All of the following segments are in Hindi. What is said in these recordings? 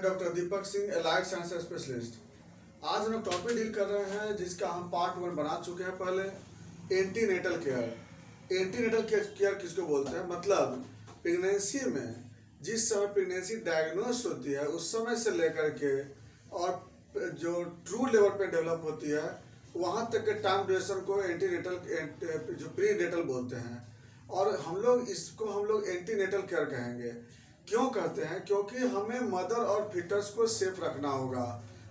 Doctor Deepak Singh, allied science specialist. आज हम टॉपिक डील कर रहे हैं जिसका हम पार्ट 1 बना चुके हैं पहले। Antenatal care. एंटीनेटल केयर किसको बोलते हैं? मतलब प्रेगनेंसी में जिस समय प्रेगनेंसी डायग्नोस होती है उस समय से लेकर के और जो ट्रू लेवल पे डेवलप होती है वहाँ तक के टाइम ड्यूरेशन को एंटीनेटल जो प्री नेटल बोलते हैं। और हम लोग एंटीनेटल केयर कहेंगे। क्यों कहते हैं? क्योंकि हमें मदर और फिटस को सेफ रखना होगा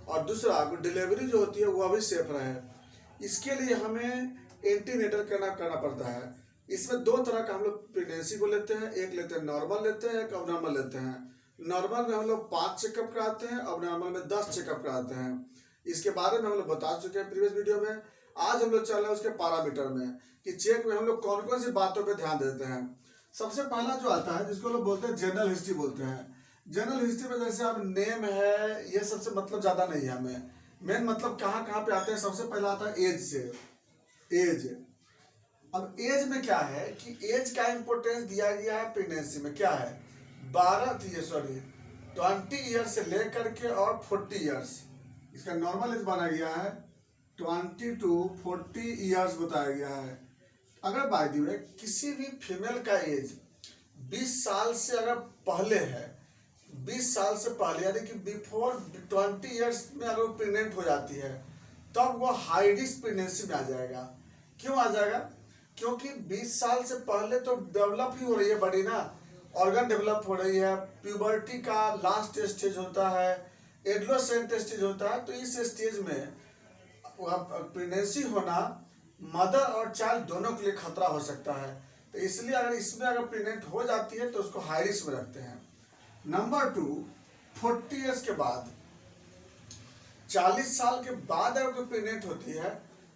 और दूसरा डिलीवरी जो होती है वह भी सेफ रहे। इसके लिए हमें एंटीनेटल करना पड़ता है। इसमें दो तरह का हम लोग प्रेगनेंसी को लेते हैं, एक लेते हैं नॉर्मल लेते हैं, एक अबनॉर्मल लेते हैं। नॉर्मल में हम लोग 5 चेकअप कराते हैं, अबनॉर्मल में 10 चेकअप कराते हैं। इसके बारे में हम लोग बता चुके हैं प्रीवियस वीडियो में। आज हम लोग चल रहे हैं उसके पैरामीटर में कि चेक में हम लोग कौन कौन सी बातों पे ध्यान देते हैं। सबसे पहला जो आता है जिसको लोग बोलते हैं जनरल हिस्ट्री बोलते हैं। जनरल हिस्ट्री में जैसे अब नेम है, ये सबसे मतलब ज़्यादा नहीं है हमें। मेन मतलब कहाँ कहाँ पे आते हैं। सबसे पहला आता है एज से। एज, अब एज में क्या है कि एज का इंपॉर्टेंस दिया गया है प्रेगनेंसी में। क्या है? 20 ईयर्स से लेकर के और 40 ईयर्स। इसका नॉर्मल एज बनाया गया है 20 to 40 ईयर्स बताया गया है। अगर बाय द वे किसी भी फीमेल का एज 20 साल से अगर पहले है, 20 साल से पहले यानी कि बिफोर 20 ईयर्स में अगर प्रेग्नेंट हो जाती है तब वो हाई रिस्क प्रेगनेंसी में आ जाएगा। क्यों आ जाएगा? क्योंकि 20 साल से पहले तो डेवलप ही हो रही है बॉडी ना, ऑर्गन डेवलप हो रही है, प्यूबर्टी का लास्ट स्टेज होता है, एडोलेसेंट स्टेज होता है। तो इस स्टेज में प्रेगनेंसी होना मदर और चाइल्ड दोनों के लिए खतरा हो सकता है। तो इसलिए अगर इसमें अगर प्रेग्नेंट हो जाती है तो उसको हाई रिस्क में रखते हैं। नंबर 2, 40 ईयर्स के बाद, 40 साल के बाद अगर कोई प्रेग्नेंट होती है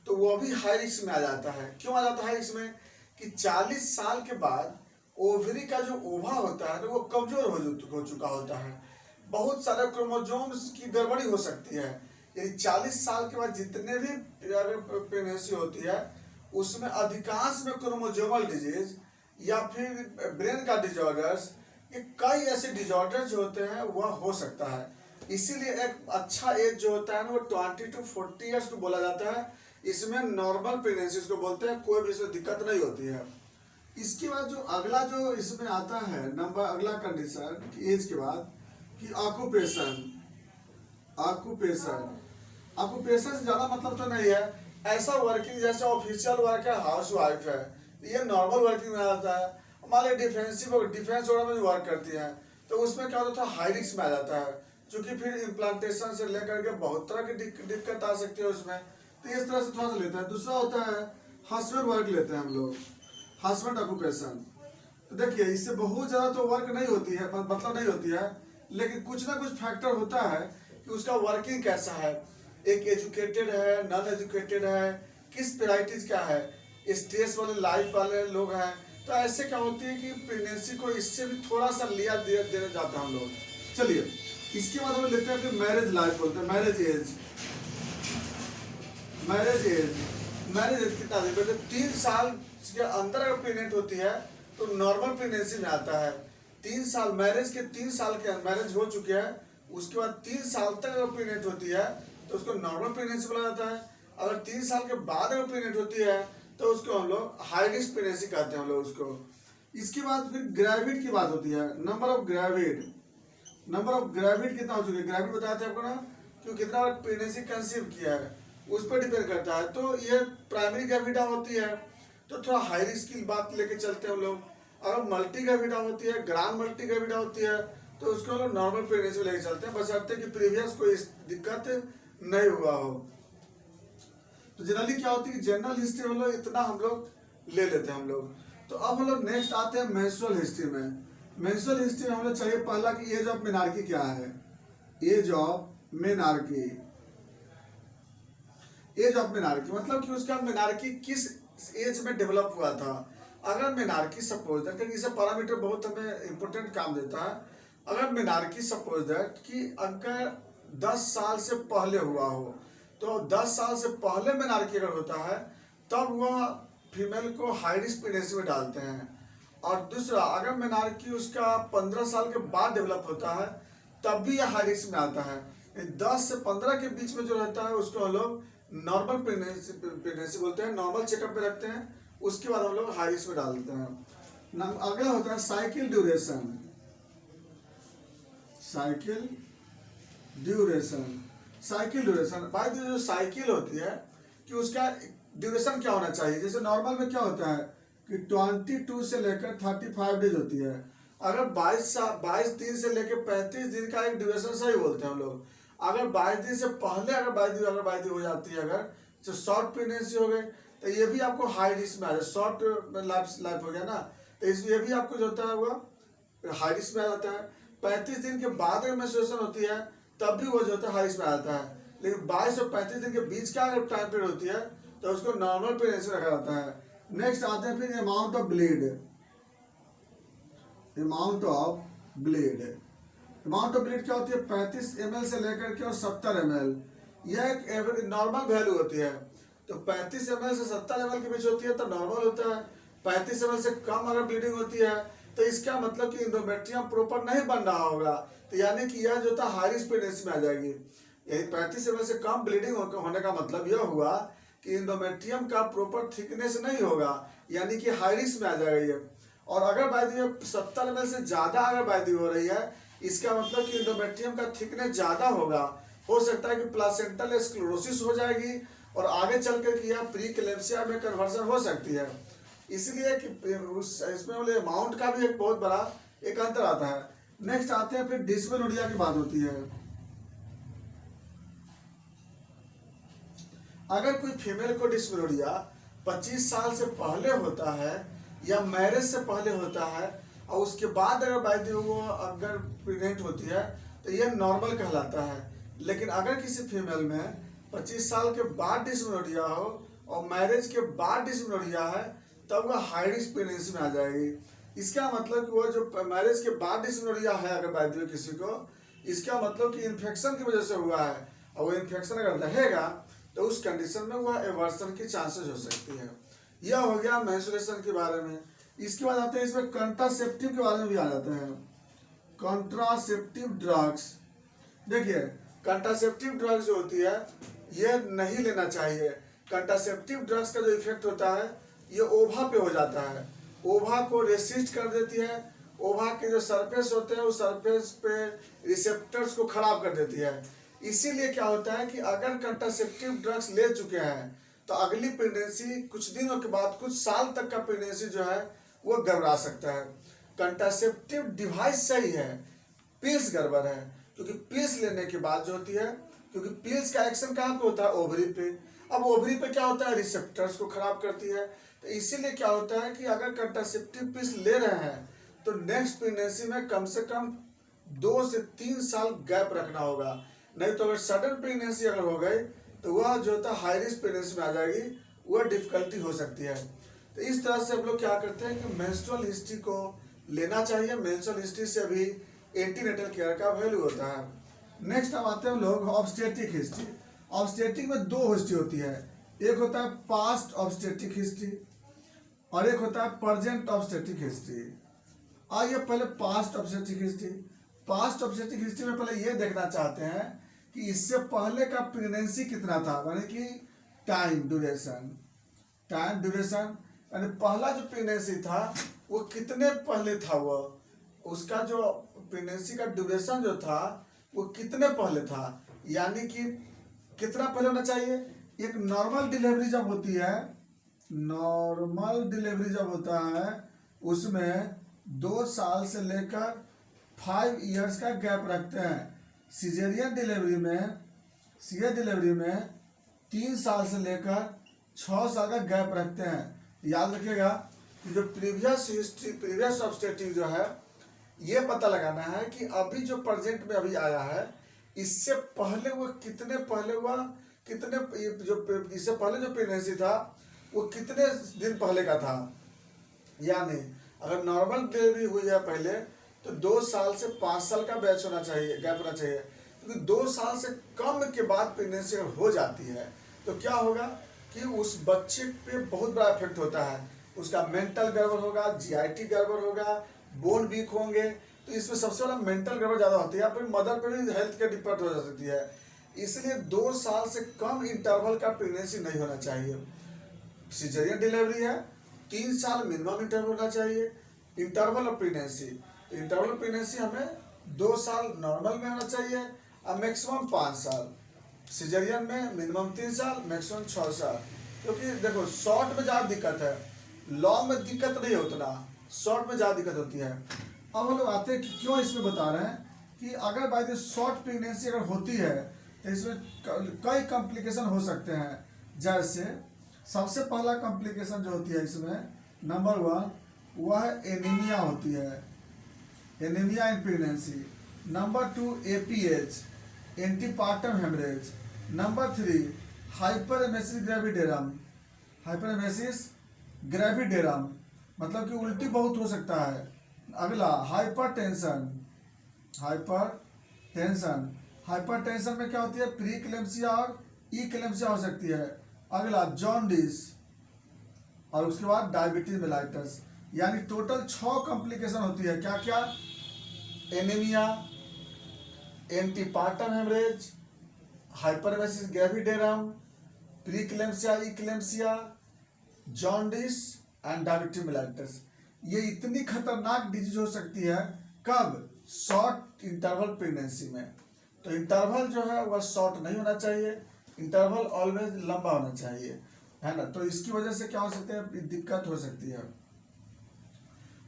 तो वो भी हाई रिस्क में आ जाता है। क्यों आ जाता है इसमें? कि 40 साल के बाद ओवरी का जो ओवा होता है वो कमजोर हो चुका होता है। बहुत सारे क्रोमोसोम्स की गड़बड़ी हो सकती है। यदि 40 साल के बाद जितने भी प्रेगनेंसी होती है उसमें अधिकांश में क्रोमोसोमल डिजीज या फिर ब्रेन का डिजॉर्डर्स, ये कई ऐसे डिजॉर्डर्स जो होते हैं वह हो सकता है। इसीलिए एक अच्छा एज जो होता है ना वो 20 to 40 ईयर्स को बोला जाता है। इसमें नॉर्मल प्रेगनेंसी को बोलते हैं, कोई भी इसमें दिक्कत नहीं होती है। इसके बाद जो अगला जो इसमें आता है नंबर, अगला कंडीशन एज के बाद कि ऑक्यूपेशन से ज़्यादा मतलब तो नहीं है। ऐसा वर्किंग जैसे ऑफिशियल वर्क है, हाउस वाइफ है, ये नॉर्मल वर्किंग में आता है। हमारे डिफेंस वगैरह में वर्क करती है तो उसमें क्या होता है, हाई रिस्क में आ जाता है। क्योंकि फिर इम्प्लांटेशन से लेकर के बहुत तरह की दिक्कत आ सकती है उसमें। तो इस तरह से थोड़ा सा लेते हैं। दूसरा होता है हस्बैंड वर्क लेते हैं हम लोग, हस्बैंड ऑक्यूपेशन। तो देखिए इससे बहुत ज़्यादा तो वर्क नहीं होती है, मतलब नहीं होती है, लेकिन कुछ ना कुछ फैक्टर होता है कि उसका वर्किंग कैसा है। एक एजुकेटेड है, नॉन एजुकेटेड है, किस वेराइटीज क्या है, स्ट्रेस वाले लाइफ वाले लोग हैं। तो ऐसे क्या होती है कि प्रेगनेंसी को इससे भी थोड़ा सा लिया देने जाता है हम लोग। चलिए इसके बाद हम लेते हैं फिर मैरिज लाइफ बोलते हैं, मैरिज एज कितना देते हैं? 3 साल के अंदर अगर प्रेगनेंट होती है तो नॉर्मल प्रेगनेंसी में आता है। 3 साल, मैरिज के 3 साल के मैरिज हो चुके हैं उसके बाद 3 साल तक अगर प्रेगनेंट होती है तो उसको नॉर्मल प्रेगनेंसी बोला जाता है। अगर 3 साल के बाद अगर प्रेगनेंट होती है तो उसको हम लोग हाई रिस्क प्रेगनेंसी कहते हैं हम लोग उसको। इसके बाद फिर ग्रेविड की बात होती है। नंबर ऑफ ग्रेविड कितना हो चुके हैं, ग्रेविड बताते हैं आपको ना, क्योंकि कितना प्रेगनेंसी कंसीव किया है उस पर डिपेंड करता है। तो ये प्राइमरी ग्रेविडा होती है तो थोड़ा हाई रिस्क की बात लेके चलते हैं हम लोग। अगर मल्टी ग्रेविडा होती है, ग्रांड मल्टी ग्रेविडा होती है तो उसको हम लोग नॉर्मल प्रेगनेंसी लेके चलते हैं, बशर्ते कि प्रीवियस कोई दिक्कत नहीं हुआ हो। तो जनरली क्या होती है कि जनरल हिस्ट्री हम लोग इतना हम लोग ले लेते हैं हम लोग। तो अब हम लोग नेक्स्ट आते हैं मेंस्ट्रुअल हिस्ट्री में। मेंस्ट्रुअल हिस्ट्री में हम लोग चाहिए पहला कि एज ऑफ मेनार्की क्या है। एज ऑफ मेनार्की मतलब कि उसका मेनार्की किस एज में डेवलप हुआ था। अगर मेनार्की सपोज दैट, क्योंकि इसे पैरामीटर बहुत हमें इंपॉर्टेंट काम देता है। अगर मेनार्की सपोज दैट कि अगर 10 साल से पहले हुआ हो तो 10 साल से पहले मेनार्की अगर होता है तब वह फीमेल को हाई रिस्क प्रेगनेंसी में डालते हैं। और दूसरा, अगर मेनार्की उसका 15 साल के बाद डेवलप होता है तब भी यह हाई रिस्क में आता है। 10 से 15 के बीच में जो रहता है उसको हम लोग नॉर्मल प्रेगनेंसी बोलते हैं, नॉर्मल चेकअप पे रखते हैं, उसके बाद हम लोग हाई रिस्क में डाल देते हैं। अगला होता है साइकिल ड्यूरेशन। साइकिल ड्यूरेशन भाई जो साइकिल होती है कि उसका ड्यूरेशन क्या होना चाहिए। जैसे नॉर्मल में क्या होता है कि 22 से लेकर 35 डेज होती है। अगर 22 दिन से लेकर 35 दिन का एक ड्यूरेशन सही बोलते हैं हम लोग। अगर 22 दिन से पहले अगर बाइदी हो जाती है, अगर तो शॉर्ट प्रेगनेंसी हो गई, तो ये भी आपको हाई रिस्क में आ जाए। शॉर्ट लाइफ हो गया ना, तो ये भी आपको जो होता है वो हाई रिस्क में आ जाता है। 35 दिन के बाद अगर मेंस्ट्रुएशन होती है तब भी वो जो होता है हाई रिस्क में आ जाता है। लेकिन 22 और 35 दिन के बीच का अगर टाइम पीरियड होती है तो उसको नॉर्मल प्रेगनेंसी रखा जाता है। नेक्स्ट आते हैं फिर amount of bleed. Amount of bleed क्या होती है, 35 ml से लेकर के और 70 ml, यह एक एवरेज नॉर्मल वैल्यू होती है। तो 35 ml से 70 ml के बीच होती है तो नॉर्मल होता है। 35 ml से कम अगर ब्लीडिंग होती है तो इसका मतलब कि इंडोमेट्रियम प्रॉपर नहीं बन रहा होगा, तो यानी कि यह जो था हाई रिस्क प्रेगनेंसी में आ जाएगी। यही 35 ml से कम ब्लीडिंग होने का मतलब यह हुआ कि इंडोमेट्रियम का प्रॉपर थिकनेस नहीं होगा, यानी कि हाई रिस्क में आ जाएगा ये। और अगर बायदी 70 ml से ज़्यादा अगर बायदी हो रही है, इसका मतलब कि इंडोमेट्रियम का थिकनेस ज़्यादा होगा। हो सकता है कि प्लासेंटल स्क्लेरोसिस हो जाएगी और आगे चल कर कि यह प्री क्लेम्सिया में कन्वर्सन हो सकती है। इसलिए कि इसमें वाले अमाउंट का भी एक बहुत बड़ा एक अंतर आता है। नेक्स्ट आते हैं फिर डिस्मेनोरिया की बात होती है। अगर कोई फीमेल को डिस्मेनोरिया 25 साल से पहले होता है या मैरिज से पहले होता है और उसके बाद अगर बायदी वो अगर प्रेग्नेंट होती है तो यह नॉर्मल कहलाता है। लेकिन अगर किसी फीमेल में 25 साल के बाद डिस्मेनोरिया हो और मैरिज के बाद डिस्मेनोरिया है तब वह हाई रिस्क प्रेगनेंसी में आ जाएगी। इसका मतलब कि वो जो मैरिज के बाद डिस्मेनोरिया है अगर बायदी हो किसी को, इसका मतलब कि इन्फेक्शन की वजह से हुआ है और वो इन्फेक्शन अगर रहेगा तो उस कंडीशन में वह एवर्सन की चांसेस हो सकती है। यह हो गया मेंस्ट्रुएशन के बारे में। इसके बाद आते हैं इसमें कंट्रासेप्टिव के बारे में भी आ जाते हैं। कंट्रासेप्टिव ड्रग्स, देखिए कंट्रासेप्टिव ड्रग्स जो होती है ये नहीं लेना चाहिए। कंट्रासेप्टिव ड्रग्स का जो इफेक्ट होता है ये ओवा पे हो जाता है, ओवा को रेसिस्ट कर देती है। ओवा के जो सरफेस होते हैं उस सरफेस पे रिसेप्टर्स को खराब कर देती है। इसीलिए क्या होता है कि अगर कंट्रासेप्टिव ड्रग्स ले चुके हैं तो अगली प्रेगनेंसी कुछ दिनों के बाद, कुछ साल तक का प्रेगनेंसी जो है वो गड़बड़ा सकता है। कंट्रासेप्टिव डिवाइस सही है, पिल्स गड़बड़ है, क्योंकि पिल्स लेने के बाद जो होती है, क्योंकि पिल्स का एक्शन कहाँ पे होता है, ओवरी पे। अब ओवरी पे क्या होता है, रिसेप्टर्स को खराब करती है। तो इसीलिए क्या होता है कि अगर कंट्रासेप्टिव पिल्स ले रहे हैं तो नेक्स्ट प्रेगनेंसी में कम से कम 2 से 3 साल गैप रखना होगा। नहीं तो अगर सडन प्रेगनेंसी अगर हो गई तो वह जो होता है हाई रिस्क प्रेगनेंसी में आ जाएगी, वह डिफिकल्टी हो सकती है। तो इस तरह से हम लोग क्या करते हैं कि मेंस्ट्रुअल हिस्ट्री को लेना चाहिए। मेंस्ट्रुअल हिस्ट्री से भी एंटीनेटल केयर का वैल्यू होता है। नेक्स्ट अब आते हैं हम लोग ऑब्स्टेट्रिक हिस्ट्री। ऑब्स्टेट्रिक में 2 हिस्ट्री होती है, एक होता है पास्ट ऑब्स्टेट्रिक हिस्ट्री और एक होता है प्रेजेंट ऑब्स्टेट्रिक हिस्ट्री। आइए पहले past obstetric history. Past obstetric history में पहले ये देखना चाहते हैं कि इससे पहले का प्रेगनेंसी कितना था, यानी कि टाइम ड्यूरेशन यानी पहला जो प्रेगनेंसी था वो कितने पहले था, वो उसका जो प्रेगनेंसी का ड्यूरेशन जो था वो कितने पहले था, यानी कि कितना पहले होना चाहिए। एक नॉर्मल डिलीवरी जब होती है, नॉर्मल डिलीवरी जब होता है उसमें 2 साल से लेकर 5 इयर्स का गैप रखते हैं। सीजेरियन डिलीवरी में 3 साल से लेकर 6 साल का गैप रखते हैं। याद रखिएगा कि जो प्रीवियस ऑब्स्टेट्रिक जो है ये पता लगाना है कि अभी जो प्रेजेंट में अभी आया है इससे पहले वो कितने पहले हुआ, कितने जो इससे पहले जो प्रेगनेंसी था वो कितने दिन पहले का था। यानी अगर नॉर्मल डिलीवरी हुई है पहले तो 2 साल से 5 साल का बैच होना चाहिए, गैप होना चाहिए। क्योंकि 2 साल से कम के बाद प्रेगनेंसी हो जाती है तो क्या होगा कि उस बच्चे पे बहुत बड़ा इफेक्ट होता है। उसका मेंटल गड़बड़ होगा, जीआईटी गड़बड़ होगा, बोन वीक होंगे, तो इसमें सबसे बड़ा मेंटल गड़बड़ ज़्यादा होती है, फिर मदर पे भी हेल्थ के डिपेंड हो जा सकती है। इसलिए 2 साल से कम इंटरवल का प्रेगनेंसी नहीं होना चाहिए। सिजेरियन डिलीवरी है 3 साल मिनिमम इंटरवल होना चाहिए। Interval of pregnancy, interval of pregnancy हमें 2 साल नॉर्मल में होना चाहिए और मैक्सिमम 5 साल। सिजेरियन में मिनिमम 3 साल, मैक्सिमम 6 साल। क्योंकि देखो शॉर्ट में ज़्यादा दिक्कत है, लॉन्ग में दिक्कत नहीं उतना, शॉर्ट में ज़्यादा दिक्कत होती है। अब हम लोग आते हैं कि क्यों इसमें बता रहे हैं कि अगर बाय द शॉर्ट प्रेगनेंसी अगर होती है तो इसमें कई कॉम्प्लिकेशन हो सकते हैं। जैसे सबसे पहला कॉम्प्लिकेशन जो होती है इसमें, नंबर 1 वह एनीमिया होती है, anaemia in pregnancy. Number 2 APH, antepartum haemorrhage. Number 3 hyperemesis gravidarum, hyperemesis gravidarum मतलब कि उल्टी बहुत हो सकता है। अगला हाइपरटेंशन, हाइपरटेंशन, हाइपरटेंशन में क्या होती है, प्रीक्लेम्सिया और इक्लेम्सिया हो सकती है। अगला जॉन्डिस और उसके बाद डायबिटीज मेलाइटस। यानी टोटल 6 कॉम्प्लिकेशन होती है। क्या क्या, anaemia, antepartum haemorrhage, hyperemesis gravidarum, preeclampsia, eclampsia, jaundice and diabetes mellitus. ये इतनी खतरनाक डिजीज हो सकती है कब, शॉर्ट इंटरवल प्रेगनेंसी में। तो इंटरवल जो है वह शॉर्ट नहीं होना चाहिए, इंटरवल ऑलवेज लंबा होना चाहिए, है ना। तो इसकी वजह से क्या हो सकते हैं, दिक्कत हो सकती है।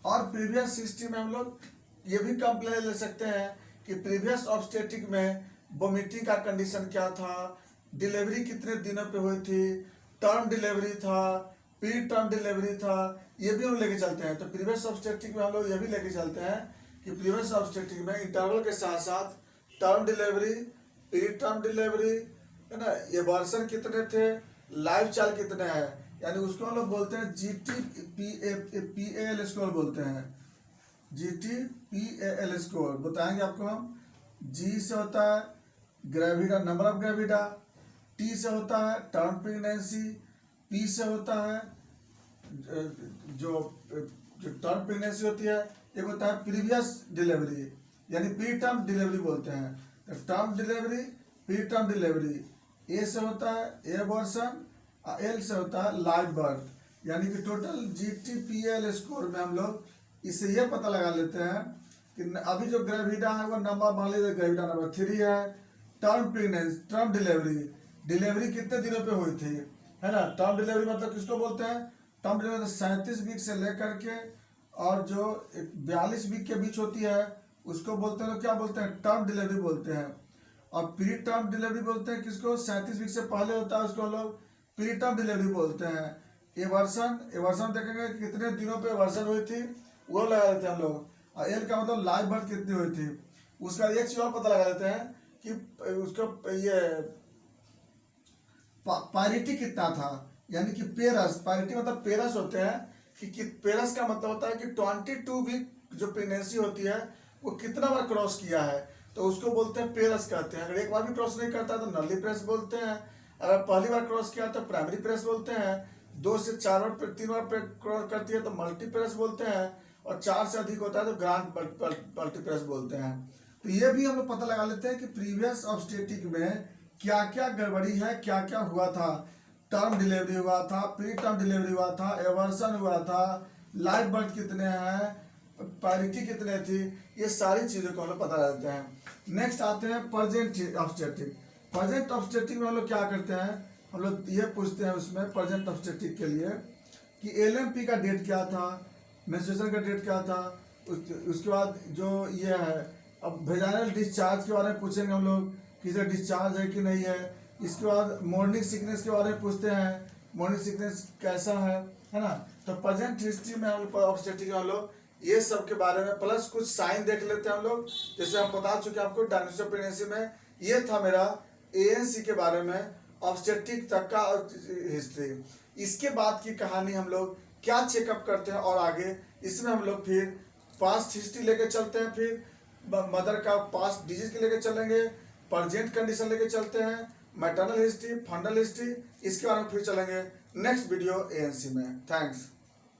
और प्रीवियस हिस्ट्री में हम लोग ये भी कंप्लेन ले सकते हैं कि प्रीवियस ऑब्स्टेट्रिक में वोमिटिंग का कंडीशन क्या था, डिलीवरी कितने दिनों पे हुई थी, टर्म डिलीवरी था, प्री टर्म डिलीवरी था, ये भी हम लेके चलते हैं। तो प्रीवियस ऑब्स्टेट्रिक में हम लोग ये भी लेके चलते हैं कि प्रीवियस ऑब्स्टेट्रिक में इंटरवल के साथ साथ term delivery, pre term delivery, है ना, ये वर्षन कितने थे, लाइफ चाल कितने हैं, यानी उसको हम लोग बोलते हैं GTPAL स्कोर बोलते हैं। GTPAL स्कोर बताएंगे आपको हम। G से होता है gravida, number of gravida, T से होता है टर्म प्रेगनेंसी, P से होता है जो टर्म प्रेगनेंसी होती है, एक होता है प्रीवियस डिलीवरी यानी प्री टर्म डिलीवरी बोलते हैं। तो term delivery, pre term delivery, A से होता है एबॉर्शन, L से होता है लाइव बर्थ। यानी कि टोटल GTPAL स्कोर में हम लोग इससे यह पता लगा लेते हैं कि अभी जो ग्रेविडा है वह नंबर, मान लीजिए ग्रेविडा नंबर 3 है। Term pregnancy, term delivery, delivery कितने दिनों पे हुई थी, है ना। टर्म डिलीवरी मतलब किसको बोलते हैं, टर्म डिलीवरी मतलब 37 वीक से लेकर के और जो 42 वीक के बीच होती है उसको बोलते हैं, क्या बोलते हैं, टर्म डिलीवरी बोलते हैं। और प्री टर्म डिलीवरी बोलते हैं किसको, 37 वीक से पहले होता है उसको लोग प्री टर्म डिलीवरी बोलते हैं। एवर्सन, एवर्सन देखेंगे कितने दिनों पे एवर्सन हुई थी वो लगा देते हैं हम लोग। और एल का मतलब लाइव बर्थ कितनी हुई थी, उसका एक चीज और पता लगा देते हैं कि उसका ये पारिटी कितना था, यानी कि पेरस, पारिटी मतलब पेरस होते हैं कि पेरस का मतलब होता है कि 22 वीक जो प्रेगनेंसी होती है वो कितना बार क्रॉस किया है, तो उसको बोलते हैं पेरस कहते हैं। अगर एक बार भी क्रॉस नहीं करता तो नली प्रेस बोलते हैं, अगर पहली बार क्रॉस किया तो प्राइमरी प्रेस बोलते हैं, 2 से 4 बार 3 बार क्रॉस करती है तो मल्टी प्रेस बोलते हैं, और 4 से अधिक होता है तो ग्रांड मल्टी प्रेस बोलते हैं। तो ये भी हम लोग पता लगा लेते हैं कि प्रीवियस ऑब्स्टेट्रिक में क्या क्या गड़बड़ी है, क्या क्या हुआ था। टर्म डिलीवरी हुआ था, प्री टर्म डिलीवरी हुआ था, एवर्सन हुआ था, लाइव बर्थ कितने हैं, पैरिटी कितने थी, ये सारी चीज़ों को हम लोग पता रहते हैं। नेक्स्ट आते हैं प्रेजेंट ऑब्स्टेट्रिक। प्रेजेंट ऑब्स्टेट्रिक में हम लोग क्या करते हैं, हम लोग ये पूछते हैं उसमें प्रेजेंट ऑब्स्टेट्रिक के लिए कि LMP का डेट क्या था, मेंस्ट्रुएशन का डेट क्या था, उसके बाद जो ये है अब वेजाइनल डिस्चार्ज के बारे में पूछेंगे हम लोग, किसी डिस्चार्ज है कि नहीं है। इसके बाद मॉर्निंग सिकनेस के बारे में पूछते हैं, मॉर्निंग सिकनेस कैसा है ना। तो प्रेजेंट हिस्ट्री में हम ऑब्स्टेट्रिक हम लोग ये सब के बारे में प्लस कुछ साइन देख लेते हैं हम लोग। जैसे हम बता चुके हैं आपको डायग्नोसिस ऑफ प्रेगनेंसी में ये था मेरा ANC के बारे में, ऑब्स्टेट्रिक तक का हिस्ट्री। इसके बाद की कहानी हम लोग क्या चेकअप करते हैं और आगे इसमें हम लोग फिर पास्ट हिस्ट्री लेके चलते हैं, फिर मदर का पास्ट डिजीज के लेके चलेंगे, प्रेजेंट कंडीशन लेके चलते हैं, मैटरनल हिस्ट्री, फंडल हिस्ट्री, इसके बारे में फिर चलेंगे नेक्स्ट वीडियो ANC में। थैंक्स।